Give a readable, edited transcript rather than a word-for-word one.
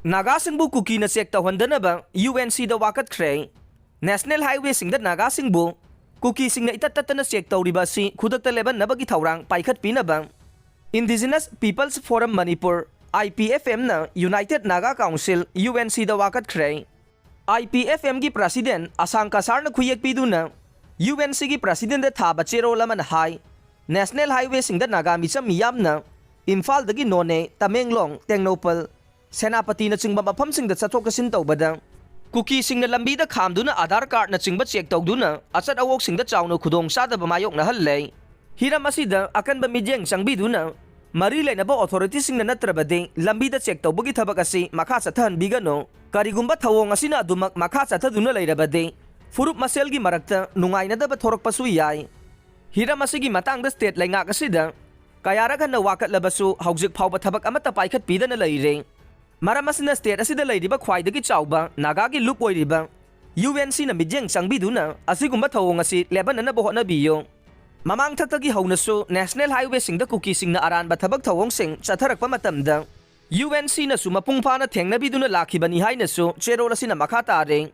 Nagasingbu Kukina check Touhandanaba UNC da Wakatkhre National Highway sing da Nagasingbu Kuki sing na itatatana check tawriba si khudakta leban nabagi thawrang paikhat pinaba Indigenous Peoples Forum Manipur IPFM na United Naga Council UNC da Wakatkhre IPFM gi president Asangka sarna khuyek piduna UNC gi president da thaba chero laman hai National Highway sing da Naga micham miyamna Imphal dagi None Tamenglong Tengnopal Senapati na chingba mafam sing da chathok kasin tawbada Kuki sing na lambi da khamduna Aadhaar card na chingba check tawduna achat awok sing da chawno khudong sadaba mayok na halle hiram asida akanba midyeng changbiduna mari lainaba authority sing na natrabade lambi da check tawbagi thabak asi makha chathan bigano karigumba thawong asina adumak makha chathaduna lairabade furup masel gi marakta nungai na da thorok pasu yai hiram asigi matang da state lainga asida kayara kan na wakat labasu haujik phawba thabak amata paikhat pidana laire Maramasina state asida lairiba khwaidagi chawba Nagagi loop oiriba UNC na midyeng changbiduna asigumba thawong asi leban na bohona biyo mamang thatagi haunasu National Highway sing da Kuki sing na aranba thabak thawong sing chatharakpa matamda UNC na su mapungpha na thengnabiduna lakhibani hainasu cherol asina makha tare